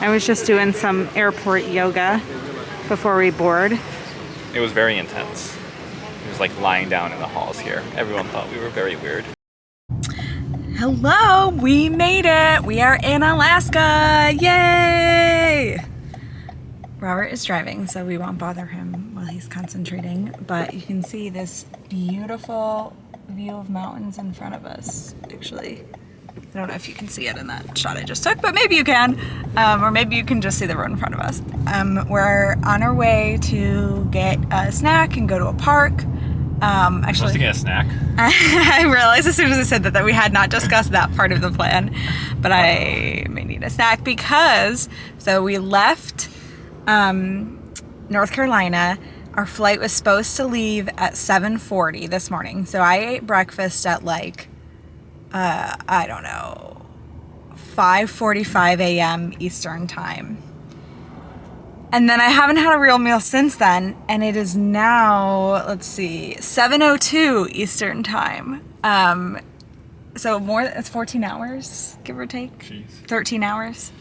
I was just doing some airport yoga before we board. It was very intense. It was like lying down in the halls here. Everyone thought we were very weird. Hello, we made it. We are in Alaska. Yay! Robert is driving, so we won't bother him while he's concentrating, but you can see this beautiful view of mountains in front of us. Actually, I don't know if you can see it in that shot I just took, but maybe you can, or maybe you can just see the road in front of us. We're on our way to get a snack and go to a park. Actually, Supposed to get a snack. I realized as soon as I said that we had not discussed that part of the plan, but I may need a snack because, so we left North Carolina. Our flight was supposed to leave at 7:40 this morning. So I ate breakfast at like, I don't know, 5:45 a.m. Eastern time. And then I haven't had a real meal since then. And it is now, let's see, 7:02 Eastern time. So it's 14 hours, give or take. Jeez. 13 hours.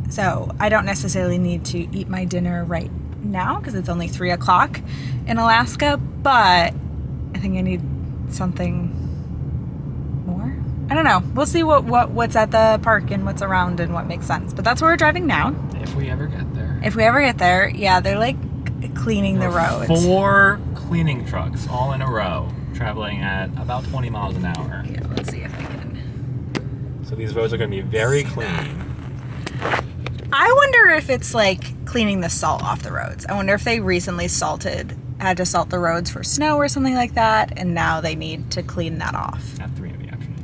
So I don't necessarily need to eat my dinner right now because it's only 3 o'clock in Alaska, but I think I need something more. I don't know. We'll see what's at the park and what's around and what makes sense. But that's where we're driving now. If we ever get there. If we ever get there, yeah, they're like cleaning the roads. 4 cleaning trucks all in a row, traveling at about 20 miles an hour. Yeah, let's see if I can. So these roads are going to be very clean. I wonder if it's like cleaning the salt off the roads. I wonder if they recently had to salt the roads for snow or something like that, and now they need to clean that off. At 3 in the afternoon.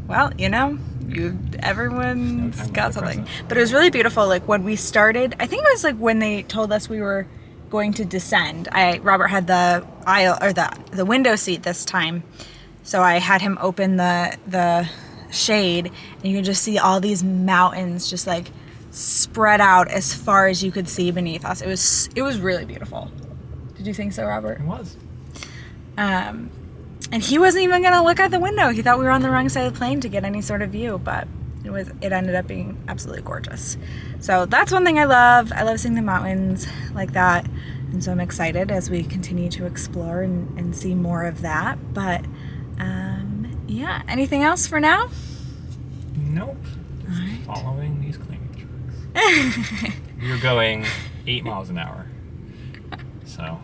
Well, everyone's got something. But it was really beautiful. Like when we started, I think it was like when they told us we were going to descend. Robert had the aisle or the window seat this time, so I had him open the shade, and you can just see all these mountains just like spread out as far as you could see beneath us. It was really beautiful. Did you think so, Robert? It was. And he wasn't even gonna look out the window. He thought we were on the wrong side of the plane to get any sort of view, but it ended up being absolutely gorgeous. So that's one thing I love. I love seeing the mountains like that, and so I'm excited as we continue to explore and see more of that. But yeah, anything else for now? Nope. Just right. Following these cleaning trucks. You're going 8 miles an hour. So.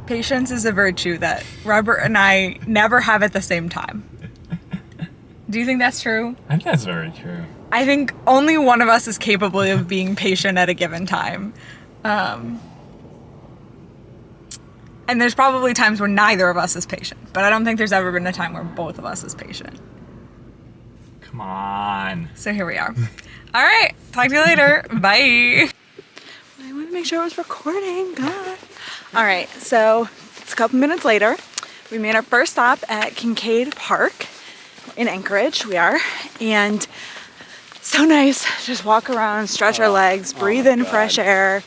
Patience is a virtue that Robert and I never have at the same time. Do you think that's true? I think that's very true. I think only one of us is capable of being patient at a given time. And there's probably times where neither of us is patient, but I don't think there's ever been a time where both of us is patient. Come on. So here we are. All right, talk to you later. Bye. I want to make sure I was recording. God. All right, so it's a couple minutes later. We made our first stop at Kincaid Park in Anchorage. We are, and so nice. Just walk around, stretch our legs, breathe in fresh air.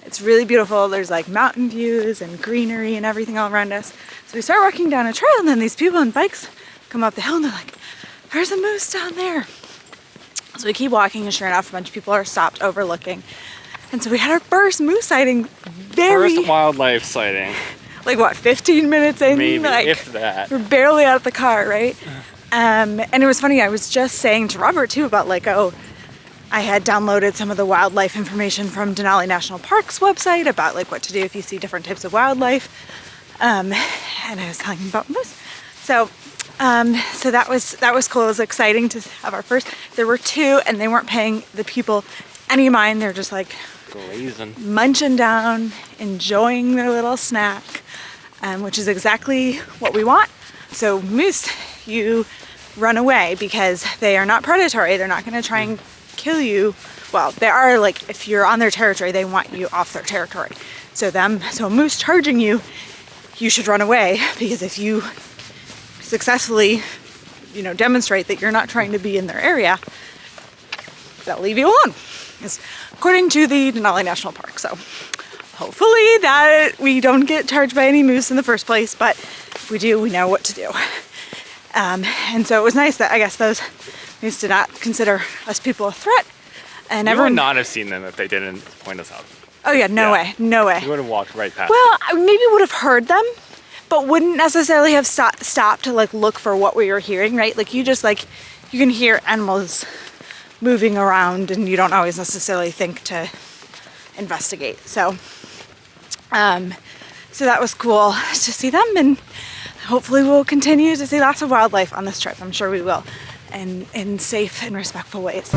It's really beautiful. There's like mountain views and greenery and everything all around us. So we start walking down a trail, and then these people on bikes come up the hill, and they're like, "There's a moose down there." So we keep walking, and sure enough, a bunch of people are stopped overlooking. And so we had our first moose sighting. First wildlife sighting. Like what, 15 minutes in? Maybe, like, if that. We're barely out of the car, right? And it was funny, I was just saying to Robert too about like, I had downloaded some of the wildlife information from Denali National Park's website about like what to do if you see different types of wildlife. And I was telling him about moose. So that was cool. It was exciting to have our first. There were 2, and they weren't paying the people any mind. They're just like Glazing. munching down, enjoying their little snack, which is exactly what we want. So moose, you run away because they are not predatory. They're not going to try and kill you. Well, they are, like, if you're on their territory, they want you off their territory. So a moose charging you, you should run away, because if you successfully, demonstrate that you're not trying to be in their area, they'll leave you alone. It's according to the Denali National Park. So hopefully that we don't get charged by any moose in the first place, but if we do, we know what to do. And so it was nice that I guess those needs to not consider us people a threat. And We everyone would not have seen them if they didn't point us out. Oh yeah, no way, no way. We would have walked right past Well, I maybe would have heard them, but wouldn't necessarily have stopped to like look for what we were hearing, right? Like you just like, you can hear animals moving around and you don't always necessarily think to investigate. So, so that was cool to see them, and hopefully we'll continue to see lots of wildlife on this trip. I'm sure we will, and in safe and respectful ways.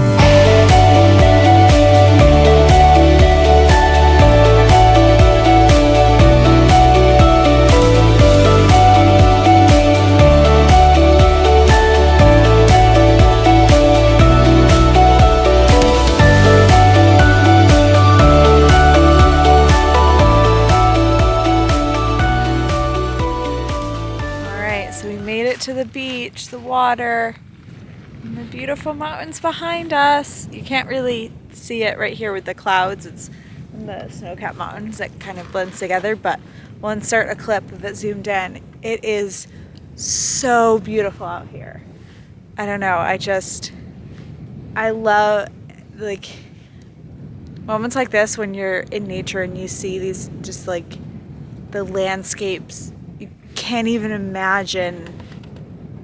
To the beach, the water, and the beautiful mountains behind us. You can't really see it right here with the clouds. It's in the snow-capped mountains that kind of blends together, but we'll insert a clip of it zoomed in. It is so beautiful out here. I don't know, I love like moments like this when you're in nature and you see these just like the landscapes. You can't even imagine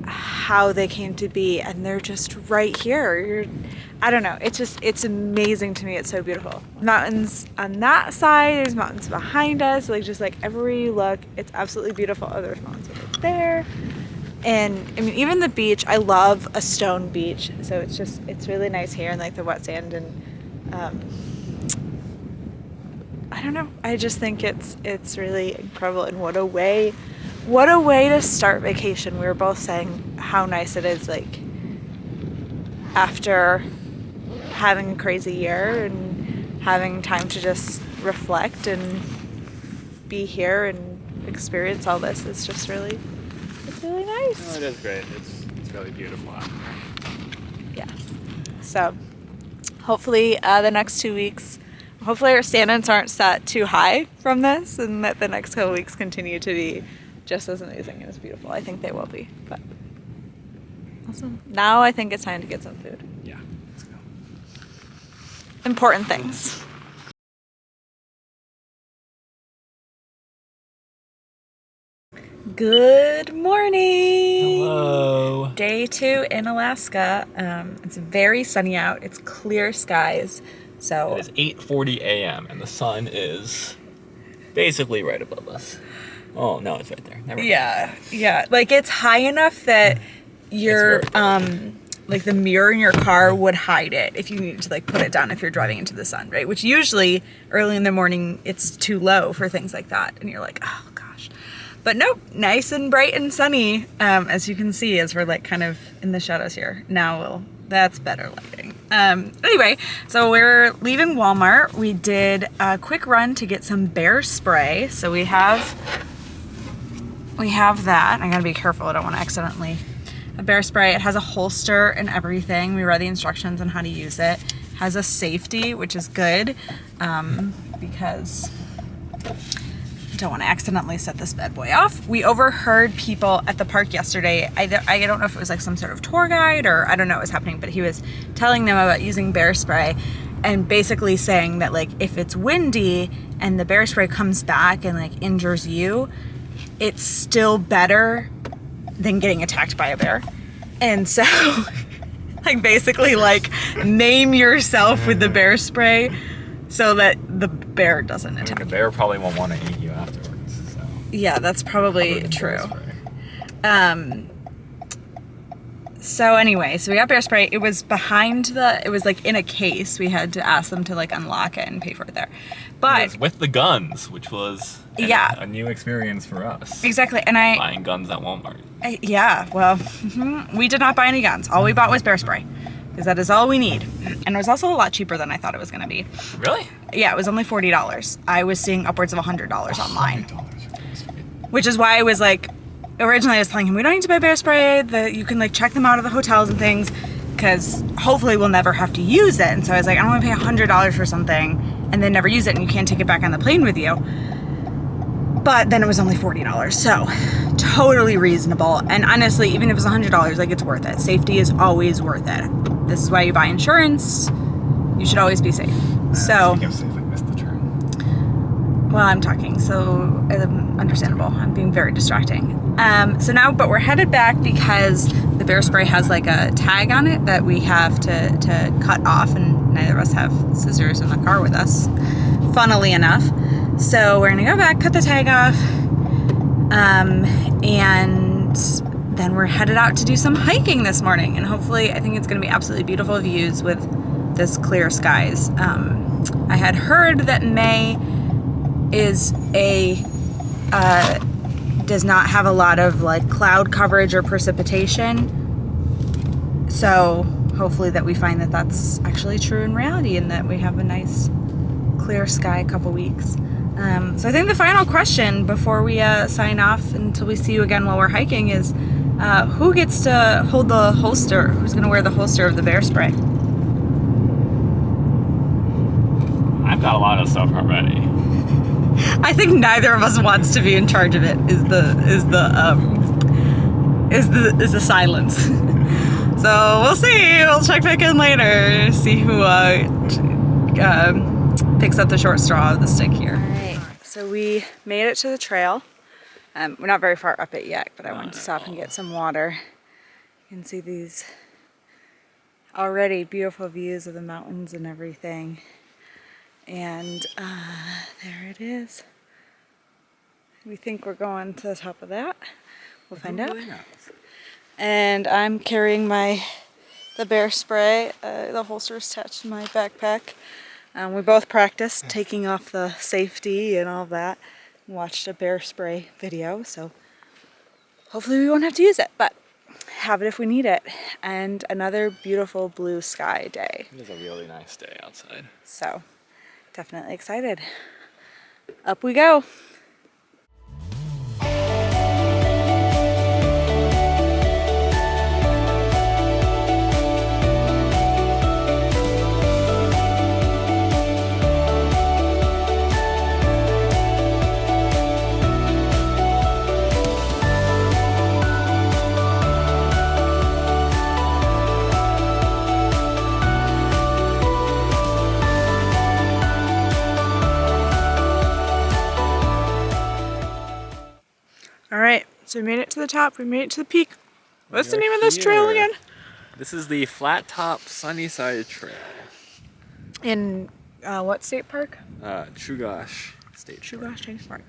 how they came to be, and they're just right here. I don't know, it's amazing to me. It's so beautiful. Mountains on that side, there's mountains behind us, like just like everywhere you look, it's absolutely beautiful. Oh, there's mountains over there. And I mean, even the beach, I love a stone beach, so it's really nice here, and like the wet sand, and I don't know, I just think it's really incredible. And what a way to start vacation. We were both saying how nice it is, like after having a crazy year and having time to just reflect and be here and experience all this. It's just really, it's really nice. Oh, it is great. It's really beautiful out here. Yeah. So hopefully the next 2 weeks, hopefully our standards aren't set too high from this, and that the next couple weeks continue to be just as amazing and as beautiful. I think they will be, but awesome. Now I think it's time to get some food. Yeah, let's go. Important things. Good morning. Hello. Day 2 in Alaska. It's very sunny out. It's clear skies. So It is 8:40 a.m. and the sun is basically right above us. Oh, no, it's right there. Never mind. yeah. Like it's high enough that your like the mirror in your car would hide it if you needed to like put it down if you're driving into the sun, right? Which usually early in the morning it's too low for things like that, and you're like, oh gosh. But nope, nice and bright and sunny, as you can see as we're like kind of in the shadows here. Now that's better lighting. Anyway, so we're leaving Walmart. We did a quick run to get some bear spray. So we have that. I gotta be careful, I don't want to accidentally. A bear spray, it has a holster and everything. We read the instructions on how to use it. Has a safety, which is good, because I don't want to accidentally set this bad boy off. We overheard people at the park yesterday. I don't know if it was like some sort of tour guide or I don't know what was happening, but he was telling them about using bear spray and basically saying that like if it's windy and the bear spray comes back and like injures you, it's still better than getting attacked by a bear. And so like basically like maim yourself with the bear spray so that the bear doesn't attack The bear probably won't want to eat you afterwards. So yeah, that's probably true. So anyway, so we got bear spray. It was it was like in a case. We had to ask them to like unlock it and pay for it there. But it was with the guns, which was a new experience for us. Exactly. And buying guns at Walmart. We did not buy any guns. All we bought was bear spray, because that is all we need. And it was also a lot cheaper than I thought it was going to be. Really? Yeah, it was only $40. I was seeing upwards of $100 online. $100. Which is why I was like, originally I was telling him, we don't need to buy bear spray, you can like check them out of the hotels and things, because hopefully we'll never have to use it. And so I was like, I don't want to pay $100 for something and then never use it, and you can't take it back on the plane with you. but then it was only $40, so totally reasonable. And honestly, even if it was $100, like, it's worth it. Safety is always worth it. This is why you buy insurance. You should always be safe. So, speaking of safe, I missed the turn. well, I'm talking, so understandable. I'm being very distracting. So now, but we're headed back because the bear spray has like a tag on it that we have to cut off, and neither of us have scissors in the car with us, funnily enough. So we're gonna go back, cut the tag off, and then we're headed out to do some hiking this morning. And hopefully, I think it's gonna be absolutely beautiful views with this clear skies. I had heard that May is does not have a lot of like cloud coverage or precipitation. So hopefully that we find that that's actually true in reality and that we have a nice clear sky a couple weeks. So I think the final question before we sign off until we see you again while we're hiking is who gets to hold the holster? Who's gonna wear the holster of the bear spray? I've got a lot of stuff already. I think neither of us wants to be in charge of it. Is the silence. So we'll see. We'll check back in later. See who picks up the short straw of the stick here. All right. So we made it to the trail. We're not very far up it yet, but I wanted to stop and get some water. You can see these already beautiful views of the mountains and everything. And there it is. We think we're going to the top of that. We'll find out. And I'm carrying the bear spray. The holster is attached to my backpack. We both practiced taking off the safety and all that. Watched a bear spray video, so hopefully we won't have to use it, but have it if we need it. And another beautiful blue sky day. It is a really nice day outside. So definitely excited. Up we go. All right, so we made it to the top. We made it to the peak. What's the name of this trail again? This is the Flat Top Sunnyside Trail. In what state park? Chugach State Park. Chugach State Park.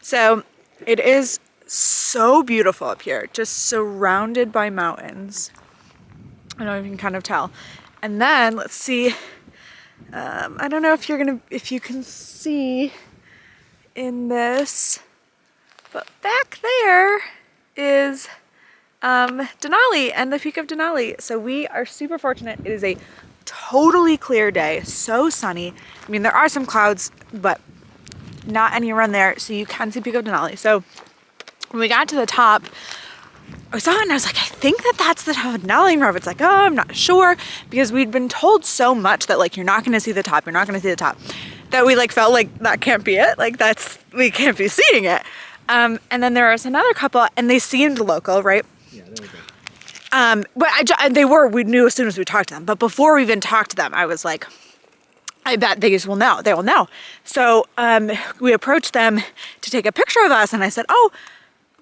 So it is so beautiful up here, just surrounded by mountains. I don't know if you can kind of tell. And then let's see. I don't know if you can see in this. But back there is Denali and the peak of Denali. So we are super fortunate. It is a totally clear day, so sunny. I mean, there are some clouds, but not any around there, so you can see peak of Denali. So when we got to the top, I saw it and I was like, I think that's the top of Denali. And Robert's like, oh, I'm not sure, because we'd been told so much that like, you're not gonna see the top, you're not gonna see the top, that we like felt like that can't be it. Like we can't be seeing it. And then there was another couple, and they seemed local, right? Yeah, they were good. But we knew as soon as we talked to them. But before we even talked to them, I was like, I bet they will know. They will know. So we approached them to take a picture of us, and I said, oh,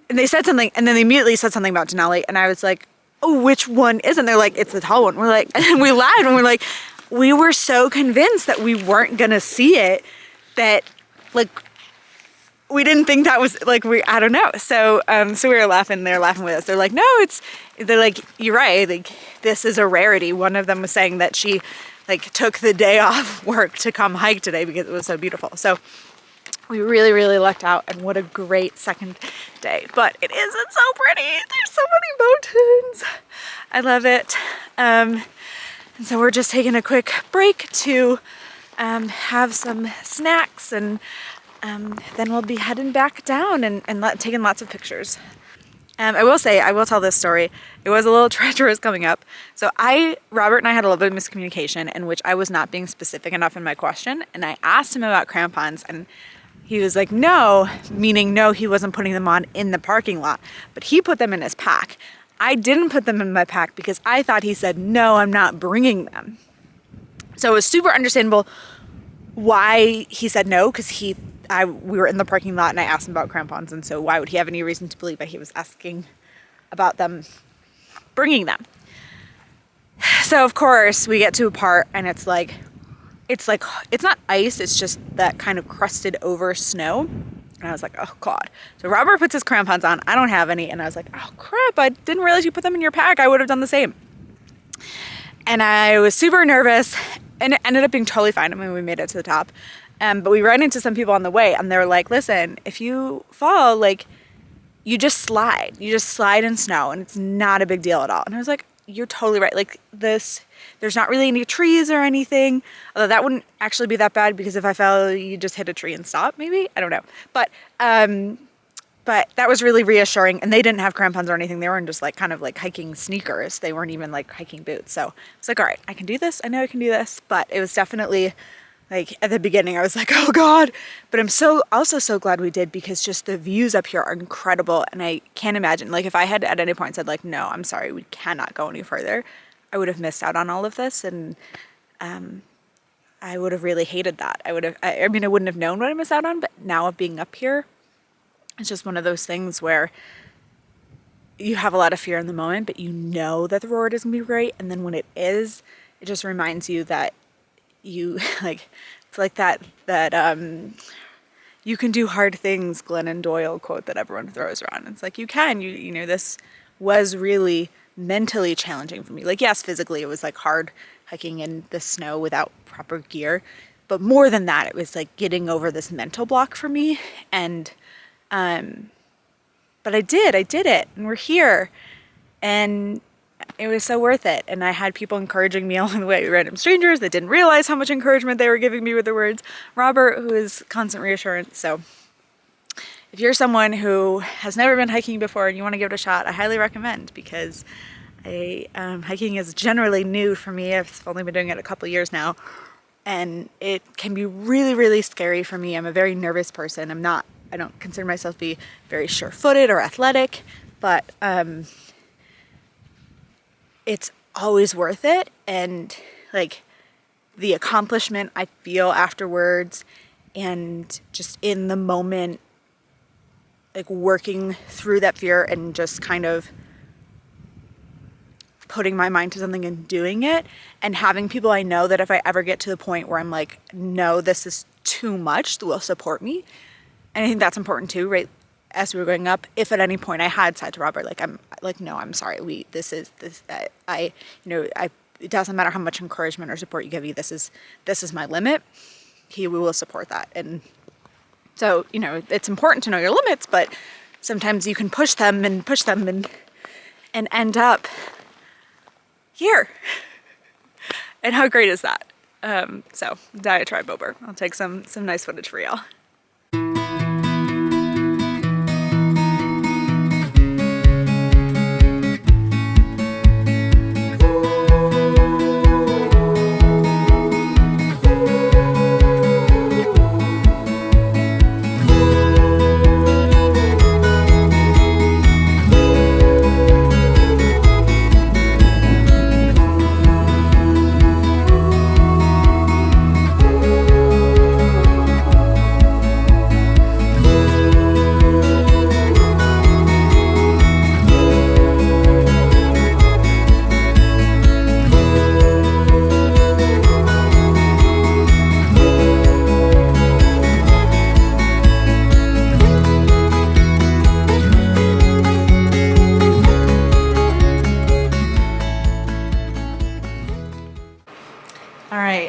and they said something, and then they immediately said something about Denali, and I was like, oh, which one isn't? They're like, it's the tall one. We're like, and we laughed, and we're like, we were so convinced that we weren't gonna see it that like, we didn't think that was like, I don't know. So we were laughing, they're laughing with us. They're like, no, they're like, you're right. Like, this is a rarity. One of them was saying that she like took the day off work to come hike today because it was so beautiful. So we really, really lucked out, and what a great second day. But it isn't so pretty. There's so many mountains. I love it. And so we're just taking a quick break to have some snacks, and then we'll be heading back down and taking lots of pictures. I will tell this story. It was a little treacherous coming up. So Robert and I had a little bit of miscommunication in which I was not being specific enough in my question, and I asked him about crampons, and he was like, no, meaning no, he wasn't putting them on in the parking lot, but he put them in his pack. I didn't put them in my pack because I thought he said, no, I'm not bringing them. So it was super understandable why he said no, because we were in the parking lot and I asked him about crampons, and so why would he have any reason to believe that he was asking about them bringing them? So of course we get to a part and it's not ice, it's just that kind of crusted over snow. And I was like, oh God. So Robert puts his crampons on. I don't have any. And I was like, oh crap, I didn't realize you put them in your pack. I would have done the same. And I was super nervous, and it ended up being totally fine. I mean, we made it to the top. But we ran into some people on the way, and they were like, listen, if you fall, like, you just slide. You just slide in snow, and it's not a big deal at all. And I was like, you're totally right. Like, there's not really any trees or anything. Although that wouldn't actually be that bad, because if I fell, you just hit a tree and stop, maybe? I don't know. But that was really reassuring, and they didn't have crampons or anything. They were in just like kind of like hiking sneakers. They weren't even like hiking boots. So I was like, all right, I can do this. I know I can do this. But it was definitely like at the beginning, I was like, oh God. But I'm also so glad we did, because just the views up here are incredible. And I can't imagine, like, if I had at any point said like, no, I'm sorry, we cannot go any further, I would have missed out on all of this. And I would have really hated that. I wouldn't have known what I missed out on, but now of being up here, it's just one of those things where you have a lot of fear in the moment, but you know that the reward is gonna be great. And then when it is, it just reminds you that you like, it's like that you can do hard things Glennon Doyle quote that everyone throws around. It's like, you can, you know, this was really mentally challenging for me. Like, yes, physically it was like hard hiking in the snow without proper gear, but more than that, it was like getting over this mental block for me. And but I did it, and we're here, and it was so worth it. And I had people encouraging me along the way, random strangers that didn't realize how much encouragement they were giving me with the words. Robert, who is constant reassurance. So if you're someone who has never been hiking before and you want to give it a shot, I highly recommend, because hiking is generally new for me. I've only been doing it a couple years now, and it can be really, really scary for me. I'm a very nervous person. I don't consider myself to be very sure-footed or athletic, but it's always worth it. And like the accomplishment I feel afterwards, and just in the moment, like working through that fear and just kind of putting my mind to something and doing it, and having people I know that if I ever get to the point where I'm like, no, this is too much, will support me. And I think that's important too, right? As we were going up, if at any point I had said to Robert, like, no, I'm sorry, it doesn't matter how much encouragement or support you give me, this is my limit, he will support that. And so, you know, it's important to know your limits, but sometimes you can push them and end up here. And how great is that? So diatribe over. I'll take some nice footage for y'all.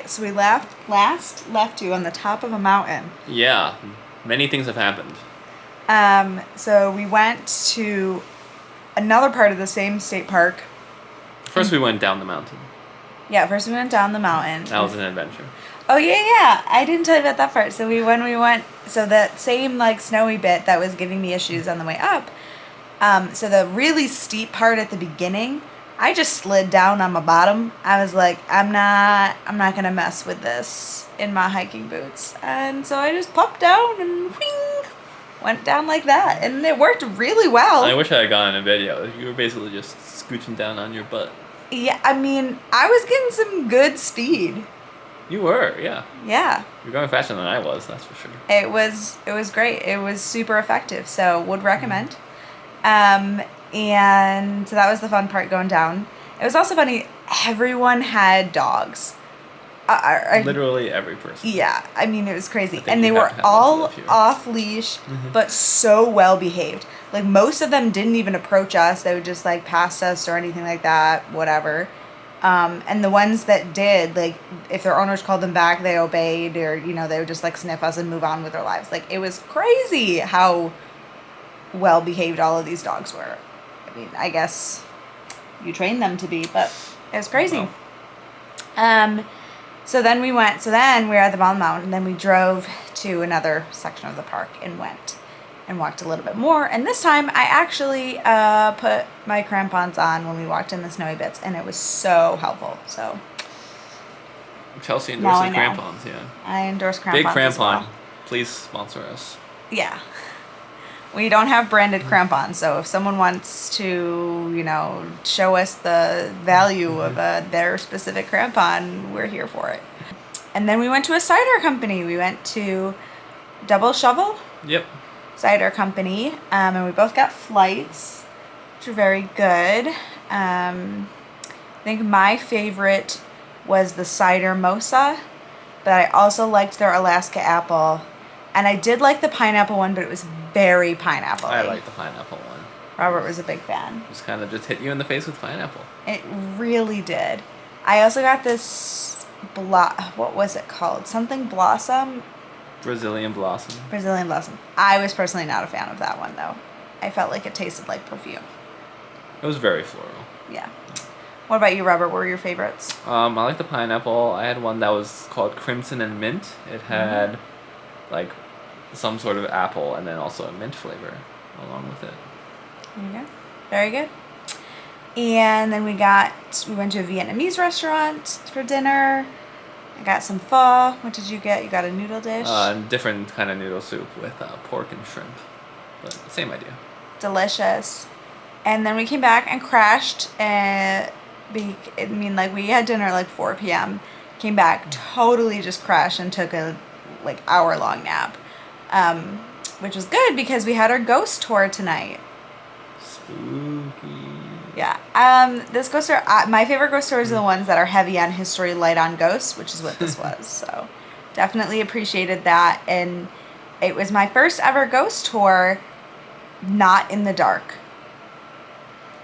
So we left you on the top of a mountain. Yeah, many things have happened. So we went to another part of the same state park. First we went down the mountain. Yeah, first we went down the mountain. That was an adventure. Oh yeah. I didn't tell you about that part. So so that same like snowy bit that was giving me issues on the way up. So the really steep part at the beginning I just slid down on my bottom. I was like, I'm not gonna mess with this in my hiking boots. And so I just popped down and whing, went down like that. And it worked really well. I wish I had gotten a video. You were basically just scooching down on your butt. Yeah, I mean, I was getting some good speed. You were, yeah. Yeah. You're going faster than I was, that's for sure. It was great. It was super effective. So would recommend. And so that was the fun part going down. It was also funny. Everyone had dogs. Literally every person. Yeah, I mean it was crazy, think and they you were have to have all one to live here. off leash, but so well behaved. Like most of them didn't even approach us; they would just like pass us or anything like that, whatever. And the ones that did, like if their owners called them back, they obeyed, or you know they would just like sniff us and move on with their lives. Like it was crazy how well behaved all of these dogs were. I mean, I guess you train them to be, but it was crazy. Wow. So then we were at the Bald Mountain, and then we drove to another section of the park and went and walked a little bit more. And this time I actually put my crampons on when we walked in the snowy bits, and it was so helpful. So Chelsea now I endorses know. crampons, yeah. I endorse crampons. Big crampon. as well. Please sponsor us. Yeah. We don't have branded crampons, so if someone wants to, you know, show us the value of their specific crampon, we're here for it. And then we went to a cider company. We went to Double Shovel Yep. Cider Company, and we both got flights, which were very good. I think my favorite was the cider mosa, but I also liked their Alaska apple. And I did like the pineapple one, but it was very pineapple. I like the pineapple one. Robert was a big fan. Just kind of just hit you in the face with pineapple. It really did. I also got this, what was it called? Something Blossom? Brazilian blossom. Brazilian Blossom. I was personally not a fan of that one, though. I felt like it tasted like perfume. It was very floral. Yeah. What about you, Robert? What were your favorites? I like the pineapple. I had one that was called Crimson and Mint. It had like some sort of apple and then also a mint flavor along with it. There you go. Very good. And then we went to a Vietnamese restaurant for dinner. I got some pho. What did you get? You got a noodle dish? Different kind of noodle soup with pork and shrimp. But same idea. Delicious. And then we came back and crashed. We had dinner at like 4 p.m. Came back, totally just crashed and took a hour-long nap. Which was good because we had our ghost tour tonight. Spooky. Yeah. This ghost tour, my favorite ghost tours are the ones that are heavy on history, light on ghosts, which is what this was. So definitely appreciated that. And it was my first ever ghost tour not in the dark.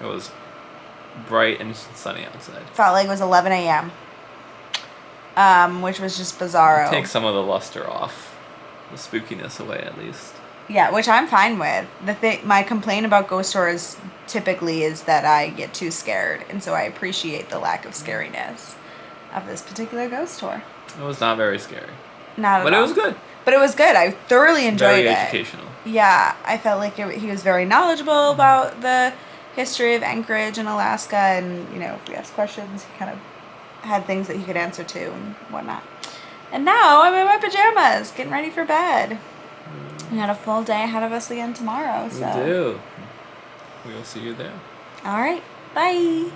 It was bright and sunny outside. Felt like it was 11 a.m. Which was just bizarro. Take some of the luster off. The spookiness away at least. Yeah, which I'm fine with. My complaint about ghost tours typically is that I get too scared, and so I appreciate the lack of scariness of this particular ghost tour. It was not very scary. Not at all. But it was good. But it was good. I thoroughly enjoyed Very it. educational. Yeah, I felt like he was very knowledgeable about the history of Anchorage and Alaska, and if we asked questions, he kind of had things that he could answer to and whatnot. And now I'm in my pajamas, getting ready for bed. We got a full day ahead of us again tomorrow. So. We do. We will see you there. All right. Bye.